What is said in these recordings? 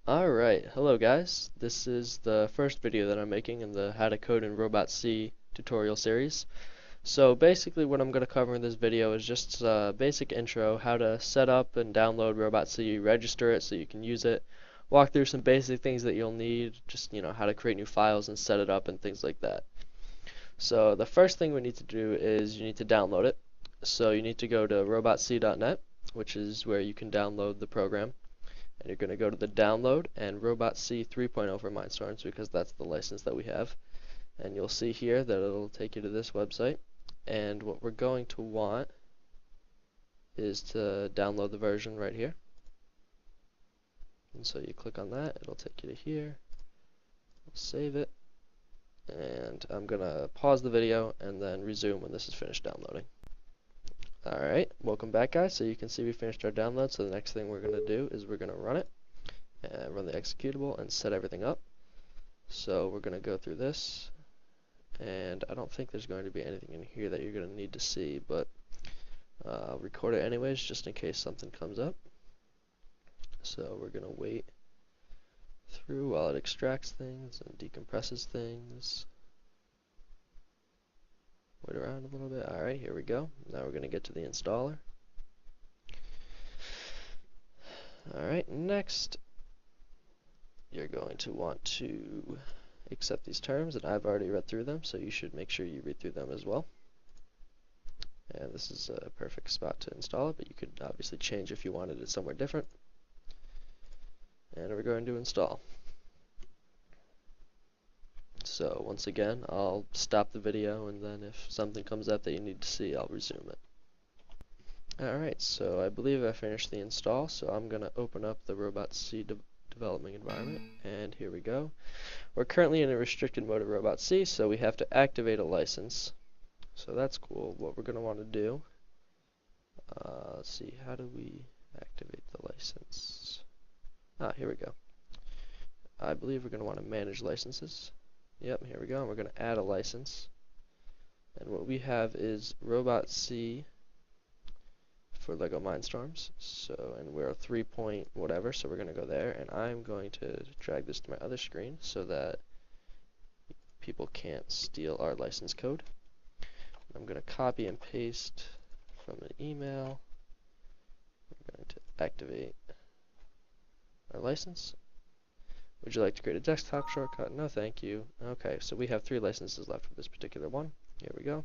Alright, hello guys. This is the first video that I'm making in the How to Code in Robot C tutorial series. So basically what I'm going to cover in this video is just a basic intro, how to set up and download Robot C, register it so you can use it, walk through some basic things that you'll need, just how to create new files and set it up and things like that. So the first thing we need to do is you need to download it. So you need to go to robotc.net, which is where you can download the program. And you're going to go to the download and Robot C 3.0 for Mindstorms because that's the license that we have. And you'll see here that it'll take you to this website. And what we're going to want is to download the version right here. And so you click on that, it'll take you to here. We'll save it. And I'm going to pause the video and then resume when this is finished downloading. Alright, welcome back guys. So you can see we finished our download. So the next thing we're going to do is we're going to run it and run the executable and set everything up. So we're going to go through this, and I don't think there's going to be anything in here that you're going to need to see, but I'll record it anyways just in case something comes up. So we're going to wait through while it extracts things and decompresses things. Wait around a little bit. Alright, here we go. Now we're going to get to the installer. Alright, next you're going to want to accept these terms, and I've already read through them, so you should make sure you read through them as well. And this is a perfect spot to install it, but you could obviously change if you wanted it somewhere different. And we're going to install. So once again, I'll stop the video, and then if something comes up that you need to see, I'll resume it. Alright, so I believe I finished the install, so I'm going to open up the Robot C development environment, and here we go. We're currently in a restricted mode of Robot C, so we have to activate a license. So that's cool. What we're going to want to do, let's see, how do we activate the license? Here we go. I believe we're going to want to manage licenses. Yep, here we go. And we're going to add a license. And what we have is Robot C for Lego Mindstorms. So, and we're a 3 point whatever, so we're going to go there. And I'm going to drag this to my other screen so that people can't steal our license code. I'm going to copy and paste from an email. We're going to activate our license. Would you like to create a desktop shortcut? No, thank you. Okay, so we have 3 licenses left for this particular one. Here we go.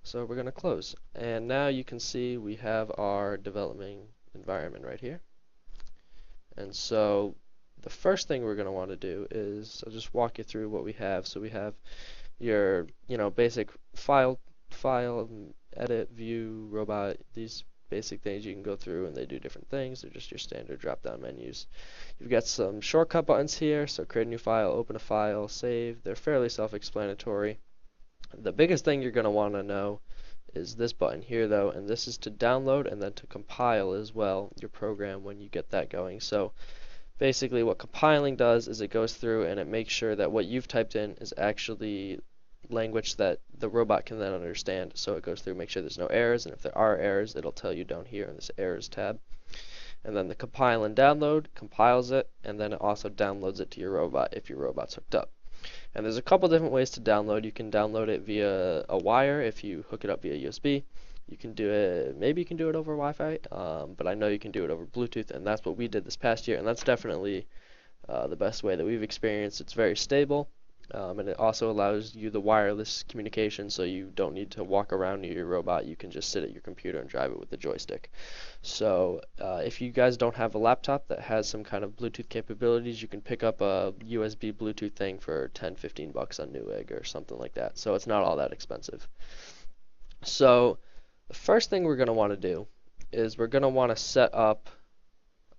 So we're going to close. And now you can see we have our developing environment right here. And so the first thing we're going to want to do is, I'll just walk you through what we have. So we have your, basic file, edit, view, robot, these basic things you can go through and they do different things. They're just your standard drop-down menus. You've got some shortcut buttons here, so create a new file, open a file, save. They're fairly self-explanatory. The biggest thing you're going to want to know is this button here though, and this is to download and then to compile as well your program when you get that going. So basically what compiling does is it goes through and it makes sure that what you've typed in is actually language that the robot can then understand. So it goes through, make sure there's no errors, and if there are errors, it'll tell you down here in this errors tab. And then the compile and download compiles it, and then it also downloads it to your robot if your robot's hooked up. And there's a couple different ways to download. You can download it via a wire if you hook it up via USB. You can do it, maybe you can do it over Wi-Fi, but I know you can do it over Bluetooth, and that's what we did this past year, and that's definitely the best way that we've experienced. It's very stable, and it also allows you the wireless communication, so you don't need to walk around near your robot. You can just sit at your computer and drive it with the joystick. So if you guys don't have a laptop that has some kind of Bluetooth capabilities, you can pick up a USB Bluetooth thing for 10-15 bucks on Newegg or something like that. So it's not all that expensive. So the first thing we're going to want to do is we're going to want to set up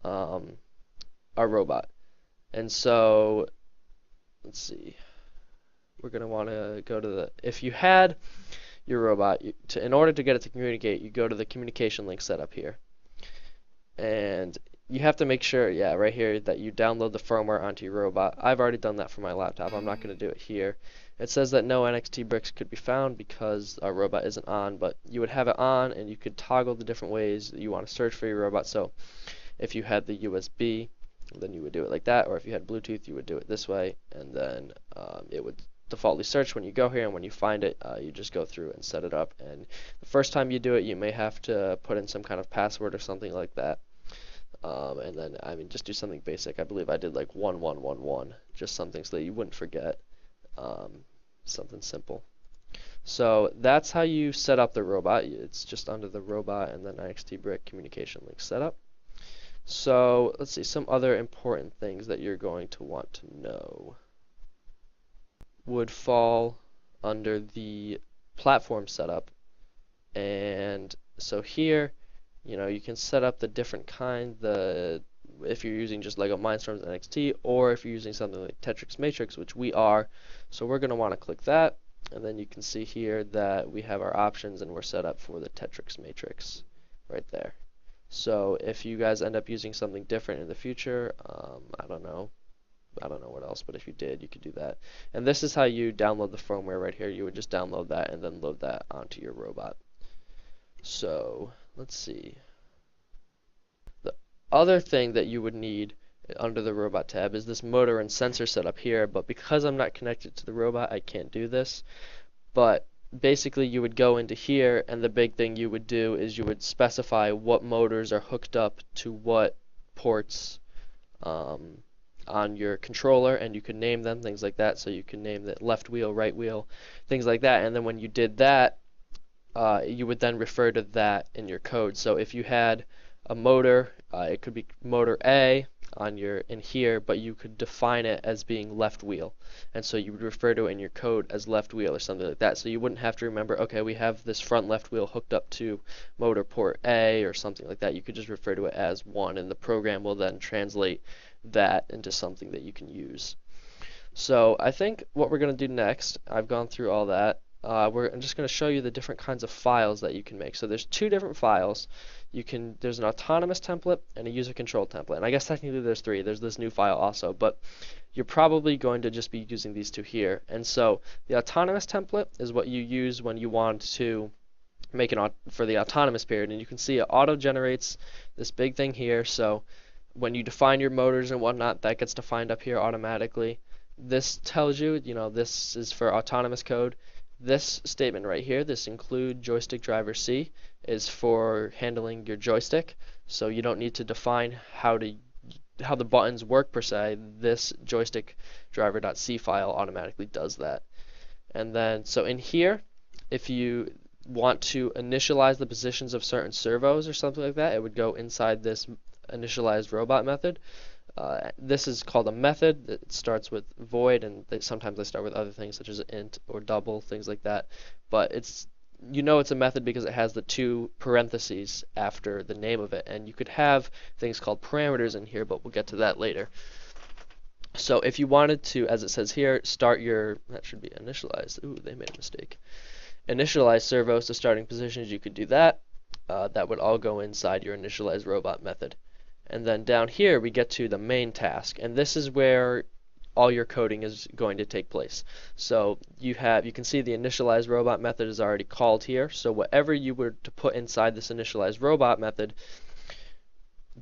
our robot. And so let's see. We're going to want to go to the, if you had your robot, in order to get it to communicate, you go to the communication link set up here. And you have to make sure, yeah, right here, that you download the firmware onto your robot. I've already done that for my laptop. I'm not going to do it here. It says that no NXT bricks could be found because our robot isn't on, but you would have it on and you could toggle the different ways that you want to search for your robot. So if you had the USB then you would do it like that, or if you had Bluetooth, you would do it this way, and then it would defaultly search when you go here, and when you find it, you just go through and set it up. And the first time you do it, you may have to put in some kind of password or something like that. And then, I mean, just do something basic. I believe I did like 1111, just something so that you wouldn't forget. Something simple. So that's how you set up the robot. It's just under the robot and then IXT-Brick communication link setup. So let's see, some other important things that you're going to want to know would fall under the platform setup. And so here, you know, you can set up the different kind, if you're using just Lego Mindstorms NXT, or if you're using something like Tetrix Matrix, which we are. So we're going to want to click that, and then you can see here that we have our options and we're set up for the Tetrix Matrix right there. So if you guys end up using something different in the future, I don't know what else, but if you did, you could do that. And this is how you download the firmware right here. You would just download that and then load that onto your robot. So let's see. The other thing that you would need under the robot tab is this motor and sensor setup here, but because I'm not connected to the robot, I can't do this. But basically you would go into here, and the big thing you would do is you would specify what motors are hooked up to what ports on your controller, and you could name them, things like that. So you can name the left wheel, right wheel, things like that. And then when you did that, you would then refer to that in your code. So if you had a motor, it could be motor A in here, but you could define it as being left wheel, and so you would refer to it in your code as left wheel or something like that. So you wouldn't have to remember, okay, we have this front left wheel hooked up to motor port A or something like that. You could just refer to it as one, and the program will then translate that into something that you can use. So I think what we're going to do next, I've gone through all that. I'm just going to show you the different kinds of files that you can make. So there's two different files. There's an autonomous template and a user control template. And I guess technically there's three. There's this new file also, but you're probably going to just be using these two here. And so the autonomous template is what you use when you want to make for the autonomous period. And you can see it auto-generates this big thing here. So when you define your motors and whatnot, that gets defined up here automatically. This tells you, this is for autonomous code. This statement right here, this include joystick driver C, is for handling your joystick. So you don't need to define how the buttons work per se. This joystick driver.c file automatically does that. And then, so in here, if you want to initialize the positions of certain servos or something like that, it would go inside this initialized robot method. This is called a method. It starts with void, and sometimes they start with other things such as int or double, things like that. But it's a method because it has the two parentheses after the name of it. And you could have things called parameters in here, but we'll get to that later. So if you wanted to, as it says here, that should be initialized. Ooh, they made a mistake. Initialize servos to starting positions, you could do that. That would all go inside your initialize robot method. And then down here we get to the main task, and this is where all your coding is going to take place. So you can see the initialize robot method is already called here. So whatever you were to put inside this initialize robot method,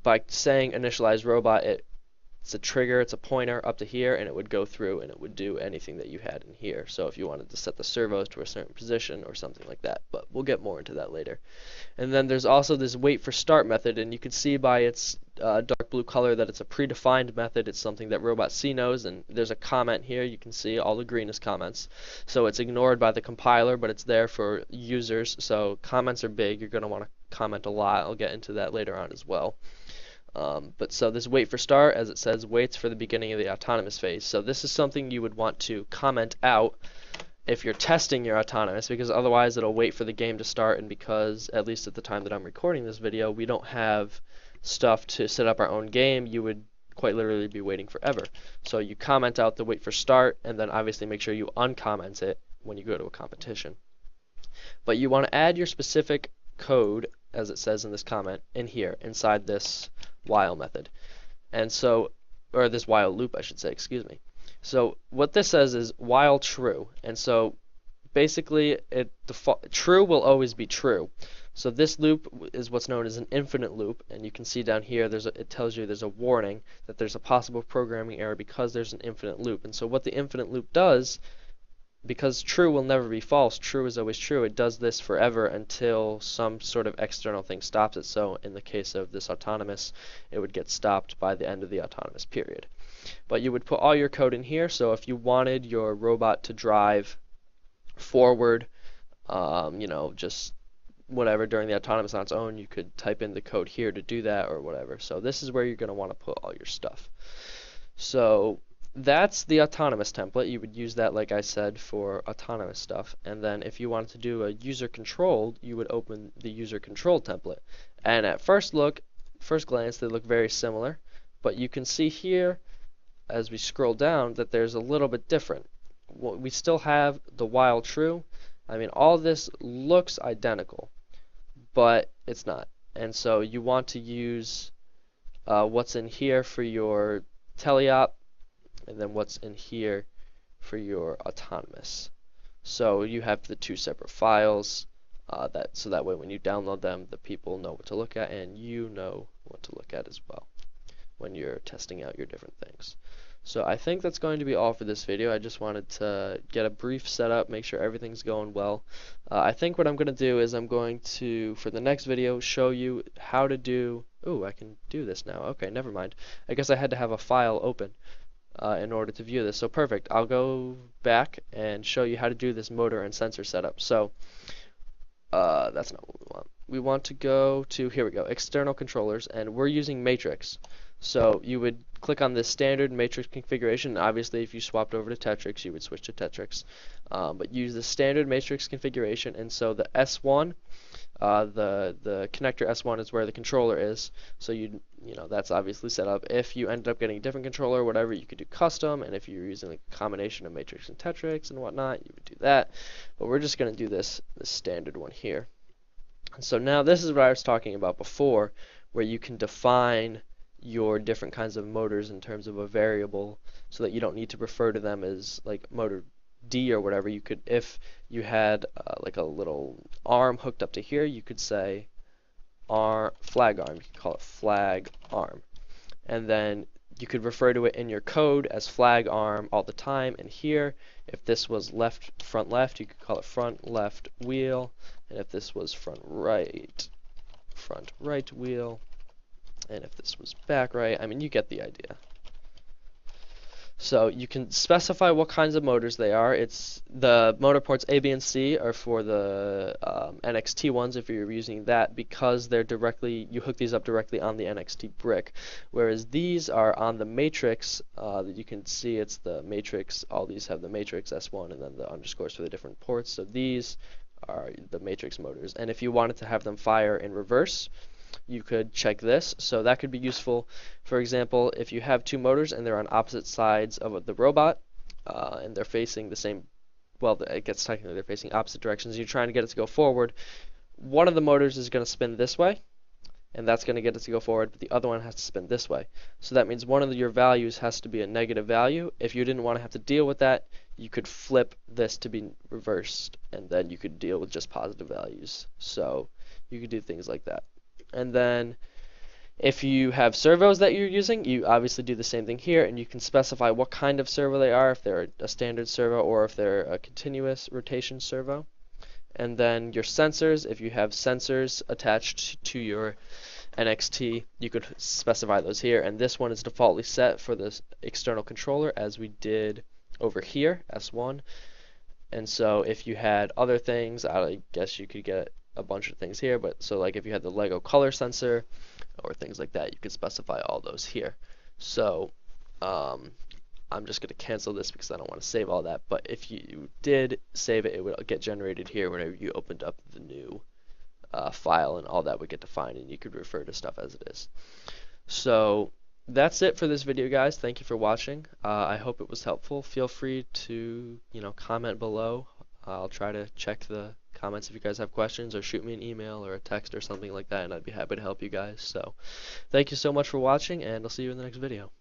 by saying initialize robot, it's a trigger, it's a pointer up to here, and it would go through and it would do anything that you had in here. So if you wanted to set the servos to a certain position or something like that, but we'll get more into that later. And then there's also this wait for start method, and you can see by its dark blue color that it's a predefined method. It's something that robot C knows, and there's a comment here. You can see all the green is comments. So it's ignored by the compiler, but it's there for users. So comments are big. You're going to want to comment a lot. I'll get into that later on as well. But so this wait for start, as it says, waits for the beginning of the autonomous phase. So this is something you would want to comment out if you're testing your autonomous, because otherwise it'll wait for the game to start, and because, at least at the time that I'm recording this video, we don't have stuff to set up our own game, you would quite literally be waiting forever. So you comment out the wait for start, and then obviously make sure you uncomment it when you go to a competition. But you want to add your specific code, as it says in this comment, in here, inside this while method. And so, or this while loop, I should say, excuse me. So what this says is while true. And so basically true will always be true. So this loop is what's known as an infinite loop, and you can see down here it tells you there's a warning that there's a possible programming error because there's an infinite loop. And so what the infinite loop does, because true will never be false, true is always true, it does this forever until some sort of external thing stops it. So in the case of this autonomous, it would get stopped by the end of the autonomous period. But you would put all your code in here, so if you wanted your robot to drive forward, just whatever during the autonomous on its own, you could type in the code here to do that or whatever. So this is where you're going to want to put all your stuff. So that's the autonomous template. You would use that, like I said, for autonomous stuff. And then if you wanted to do a user controlled, you would open the user controlled template. And at first glance, they look very similar. But you can see here, as we scroll down, that there's a little bit different. We still have the while true. I mean, all this looks identical, but it's not. And so you want to use what's in here for your teleop, and then what's in here for your autonomous. So you have the two separate files, so that way when you download them, the people know what to look at, and you know what to look at as well when you're testing out your different things. So I think that's going to be all for this video. I just wanted to get a brief setup, make sure everything's going well. I think what I'm going to do is I'm going to, for the next video, show you how to do, I can do this now. Okay, never mind. I guess I had to have a file open in order to view this. So perfect. I'll go back and show you how to do this motor and sensor setup. So that's not what we want. We want to go to, here we go, external controllers, and we're using Matrix. So you would click on this standard Matrix configuration. Obviously, if you swapped over to Tetrix, you would switch to Tetrix. But use the standard Matrix configuration. And so the S1, the connector S1 is where the controller is. So that's obviously set up. If you ended up getting a different controller or whatever, you could do custom. And if you're using like a combination of Matrix and Tetrix and whatnot, you would do that. But we're just going to do this standard one here. And so now this is what I was talking about before, where you can define your different kinds of motors in terms of a variable, so that you don't need to refer to them as like motor D or whatever. You could, if you had like a little arm hooked up to here, you could say flag arm. You could call it flag arm, and then you could refer to it in your code as flag arm all the time. And here, if this was front left, you could call it front left wheel, and if this was front right wheel. And if this was back right, I mean, you get the idea. So you can specify what kinds of motors they are. It's the motor ports A, B, and C are for the NXT ones if you're using that, because they're you hook these up directly on the NXT brick. Whereas these are on the Matrix. That you can see it's the Matrix. All these have the Matrix S1 and then the underscores for the different ports. So these are the Matrix motors. And if you wanted to have them fire in reverse, you could check this. So that could be useful. For example, if you have two motors and they're on opposite sides of the robot, and they're facing the same, well, I guess technically they're facing opposite directions, you're trying to get it to go forward, one of the motors is going to spin this way, and that's going to get it to go forward, but the other one has to spin this way. So that means one of your values has to be a negative value. If you didn't want to have to deal with that, you could flip this to be reversed, and then you could deal with just positive values. So you could do things like that. And then if you have servos that you're using, you obviously do the same thing here, and you can specify what kind of servo they are, if they're a standard servo or if they're a continuous rotation servo. And then your sensors, if you have sensors attached to your NXT, you could specify those here. And this one is defaultly set for the external controller, as we did over here, S1. And so if you had other things, I guess you could get a bunch of things here, but so like if you had the Lego color sensor or things like that, you could specify all those here. So I'm just going to cancel this because I don't want to save all that, but if you did save it, it would get generated here whenever you opened up the new file, and all that would get defined, and you could refer to stuff as it is. So that's it for this video, guys. Thank you for watching. I hope it was helpful. Feel free to comment below. I'll try to check the comments if you guys have questions, or shoot me an email or a text or something like that, and I'd be happy to help you guys. So thank you so much for watching, and I'll see you in the next video.